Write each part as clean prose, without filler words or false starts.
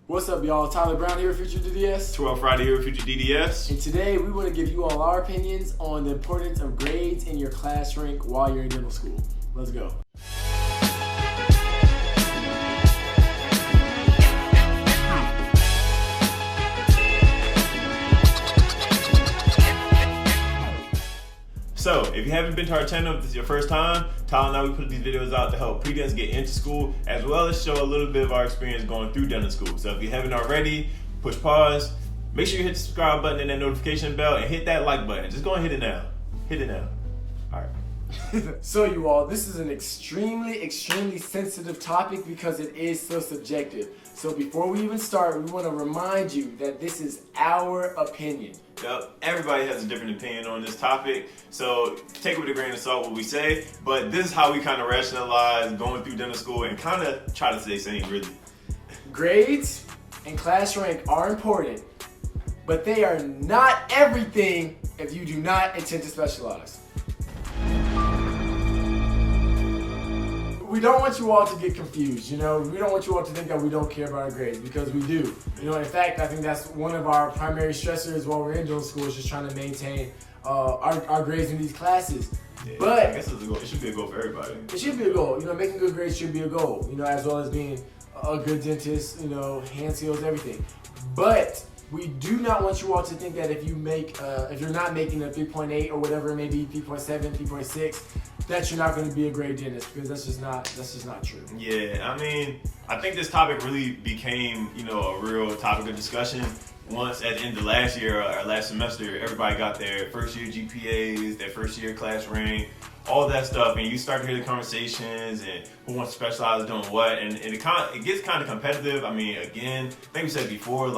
What's up, y'all? Tyler Brown here with FutureDDS. 12 Friday here with FutureDDS. And today we want to give you all our opinions on the importance of grades in your class rank while you're in dental school. Let's go. So, if you haven't been to our channel, if this is your first time, Tyler and I, we put these videos out to help pre-dents get into school, as well as show a little bit of our experience going through dental school. So if you haven't already, push pause, make sure you hit the subscribe button and that notification bell, and hit that like button. Just go and hit it now. Hit it now. All right. So you all, this is an extremely sensitive topic because it is so subjective. So before we even start, we want to remind you that this is our opinion. Yep. Everybody has a different opinion on this topic, so take it with a grain of salt what we say, but this is how we kind of rationalize going through dental school and kind of try to stay sane, really. Grades and class rank are important, but they are not everything if you do not intend to specialize. We don't want you all to get confused, we don't want you all to think that we don't care about our grades, because we do. In fact, I think that's one of our primary stressors while we're in dental school, is just trying to maintain our grades in these classes. Yeah, but I guess it's a goal. It should be a goal for everybody. It should be a goal. If good grades should be a goal, as well as being a good dentist, hand skills, everything. But we do not want you all to think that if you're not making a 3.8 or whatever it may be, 3.7, 3.6, that you're not going to be a great dentist, because that's just not true. Yeah, I think this topic really became, a real topic of discussion once at the end of last year or last semester. Everybody got their first year GPAs, their first year class rank, all that stuff, and you start to hear the conversations and who wants to specialize doing what, and it gets kind of competitive. Again, I think we said before,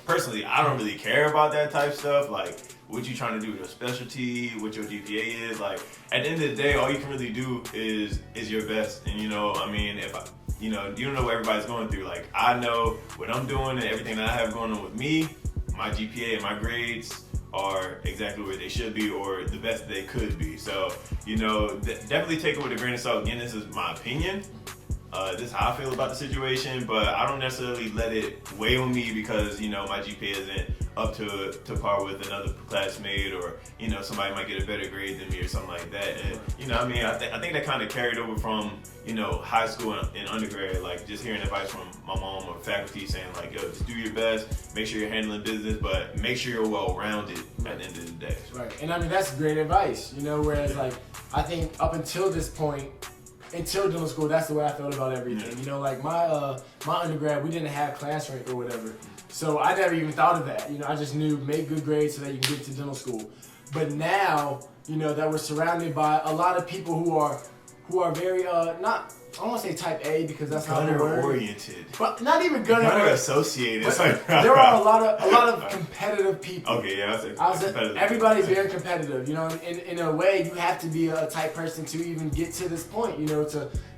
personally, I don't really care about that type of stuff. What you trying to do with your specialty, what your GPA is. At the end of the day, all you can really do is your best. And if you don't know what everybody's going through. I know what I'm doing and everything that I have going on with me. My GPA and my grades are exactly where they should be, or the best they could be. So, definitely take it with a grain of salt. Again, this is my opinion. This is how I feel about the situation, but I don't necessarily let it weigh on me because, my GPA isn't up to par with another classmate, or, somebody might get a better grade than me or something like that. And, I think that kind of carried over from, high school and undergrad, just hearing advice from my mom or faculty saying yo, just do your best, make sure you're handling business, but make sure you're well-rounded at the end of the day. Right, and that's great advice, whereas I think up until this point, until dental school, that's the way I felt about everything. My undergrad, we didn't have class rank or whatever. So I never even thought of that. I just knew make good grades so that you can get to dental school. But now, that we're surrounded by a lot of people who are very not, I don't want to say type A because that's not the word. Gunner-oriented. But not even gunner associated. There are a lot of competitive people. Okay, yeah, competitive. Everybody's very competitive. In a way, you have to be a type person to even get to this point.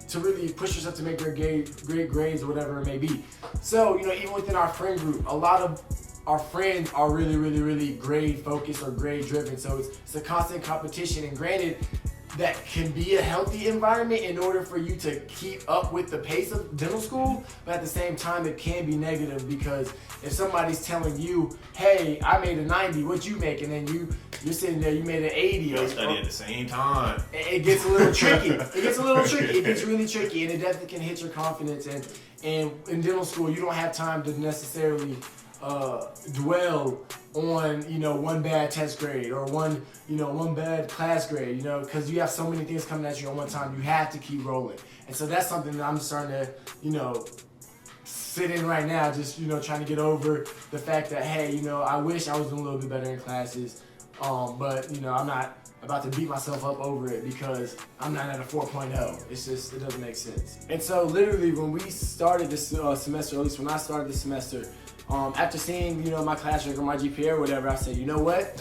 To really push yourself to make great grades or whatever it may be. So even within our friend group, a lot of our friends are really grade focused or grade driven. So it's a constant competition. And granted, that can be a healthy environment in order for you to keep up with the pace of dental school, but at the same time it can be negative, because if somebody's telling you, hey, I made a 90, what'd you make? And then you're sitting there, you made an 80. You're studying at the same time. It gets a little tricky. It gets really tricky, and it definitely can hit your confidence. And in dental school, you don't have time to necessarily dwell on one bad test grade or one bad class grade, because you have so many things coming at you at one time. You have to keep rolling, and so that's something that I'm starting to sit in right now, just trying to get over the fact that, hey, I wish I was doing a little bit better in classes, but I'm not about to beat myself up over it because I'm not at a 4.0. It's just, it doesn't make sense. And so literally when we started this semester, or at least when I started this semester, after seeing, my class rank or my GPA or whatever, I said, you know what?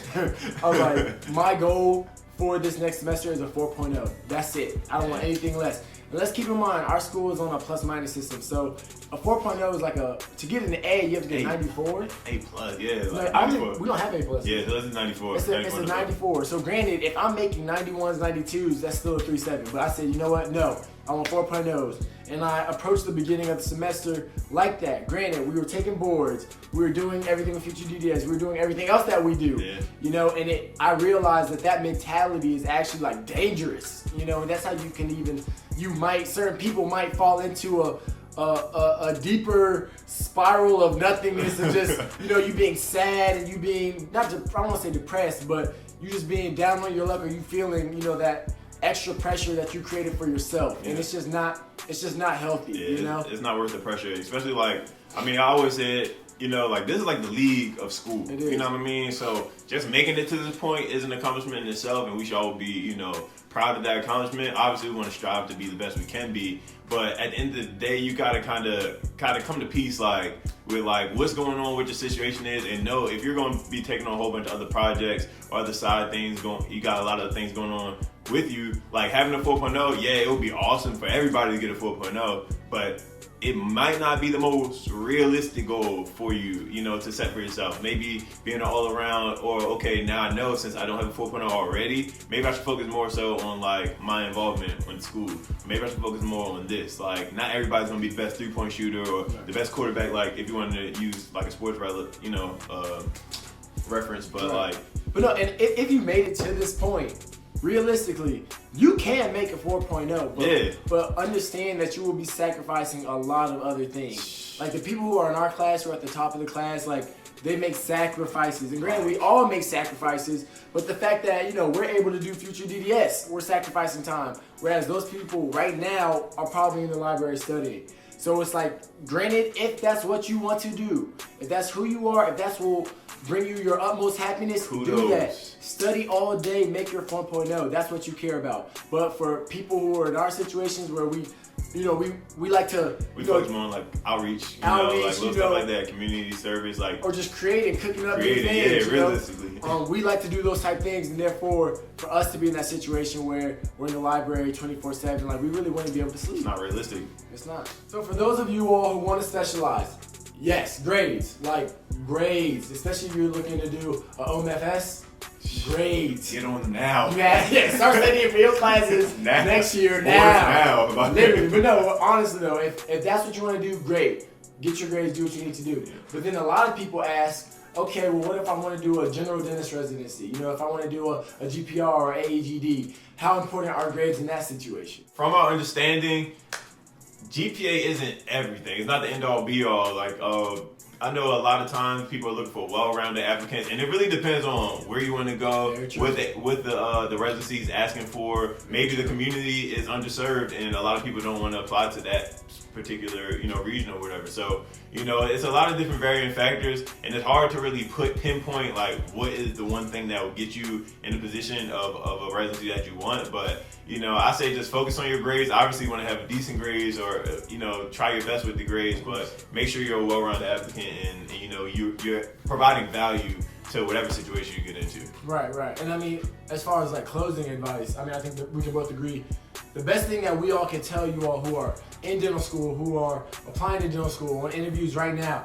I was like, my goal for this next semester is a 4.0. That's it. I don't want anything less. And let's keep in mind, our school is on a plus-minus system. So a 4.0 is to get an A, you have to get 94. A plus, yeah. We don't have A plus. Yeah, so it's 94. It's a 94. So granted, if I'm making 91s, 92s, that's still a 3.7. But I said, you know what? No. I want 4.0s. And I approached the beginning of the semester like that. Granted, we were taking boards, we were doing everything with FutureDDS, we were doing everything else that we do. Yeah. You know, and I realized that mentality is actually like dangerous. You know, and that's how you can certain people might fall into a deeper spiral of nothingness and just, you know, you being sad and you being, I don't want to say depressed, but you just being down on your luck, or you feeling, you know, that extra pressure that you created for yourself. And it's just not healthy, you know? It's not worth the pressure, especially like, I mean, I always said, you know, like this is like the league of school. It is. You know what I mean? So just making it to this point is an accomplishment in itself, and we should all be, you know, proud of that accomplishment. Obviously, we want to strive to be the best we can be, but at the end of the day, you gotta kind of come to peace, like with like what's going on, what your situation is, and know if you're going to be taking on a whole bunch of other projects or other side things going, you got a lot of things going on with you. Like having a 4.0, yeah, it would be awesome for everybody to get a 4.0, but it might not be the most realistic goal for you, you know, to set for yourself. Maybe being an all-around, or okay, now I know since I don't have a 4.0 already, maybe I should focus more so on like my involvement in school. Maybe I should focus more on this. Like not everybody's gonna be the best three-point shooter or the best quarterback. Like if you wanted to use like a sports reference, but like. But no, and if you made it to this point, realistically, you can make a 4.0, but understand that you will be sacrificing a lot of other things. Like the people who are in our class, who are at the top of the class, like they make sacrifices. And granted, we all make sacrifices, but the fact that, you know, we're able to do FutureDDS, we're sacrificing time. Whereas those people right now are probably in the library studying. So it's like, granted, if that's what you want to do, if that's who you are, if that's what will bring you your utmost happiness, do that. Study all day, make your 4.0. That's what you care about. But for people who are in our situations where we like to... We focus more on like outreach, like little stuff like that, community service, like... Or just creating, cooking up new things. Yeah, realistically. We like to do those type things, and therefore, for us to be in that situation where we're in the library 24/7, like we really want to be able to sleep. It's not realistic. It's not. So for those of you all who want to specialize, yes, grades, especially if you're looking to do an OMFS, grades. Get on now. Yeah, start studying for your classes next year now. Literally, but no, honestly though, if that's what you want to do, great. Get your grades, do what you need to do. But then a lot of people ask, okay, well, what if I want to do a general dentist residency? You know, if I want to do a GPR or AEGD, how important are grades in that situation? From our understanding, GPA isn't everything. It's not the end-all, be-all. Like, I know a lot of times people are looking for well-rounded applicants, and it really depends on where you want to go, with the residencies asking for. Maybe the community is underserved, and a lot of people don't want to apply to that particular, you know, region or whatever. So, you know, it's a lot of different varying factors, and it's hard to really pinpoint like what is the one thing that will get you in a position of a residency that you want. But, you know, I say just focus on your grades. Obviously, you want to have decent grades, or you know, try your best with the grades, but make sure you're a well-rounded applicant, and you know, you're providing value to whatever situation you get into. Right. And I mean, as far as like closing advice, I mean, I think that we can both agree. The best thing that we all can tell you all who are in dental school, who are applying to dental school, on interviews right now,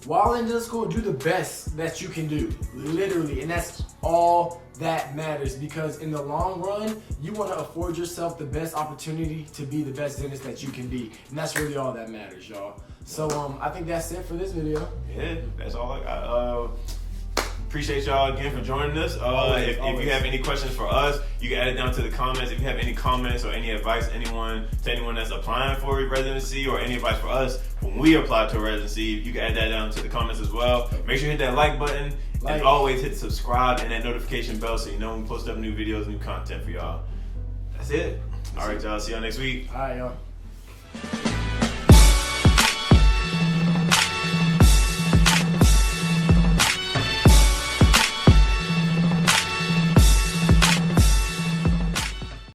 while in dental school, do the best that you can do, literally. And that's all that matters, because in the long run, you want to afford yourself the best opportunity to be the best dentist that you can be. And that's really all that matters, y'all. So I think that's it for this video. Yeah, that's all I got. Appreciate y'all again for joining us. If you have any questions for us, you can add it down to the comments. If you have any comments or any advice to anyone that's applying for a residency, or any advice for us when we apply to a residency, you can add that down to the comments as well. Make sure you hit that like button. And always hit subscribe and that notification bell so you know when we post up new videos, new content for y'all. That's it. All right, y'all. See y'all next week. All right, y'all.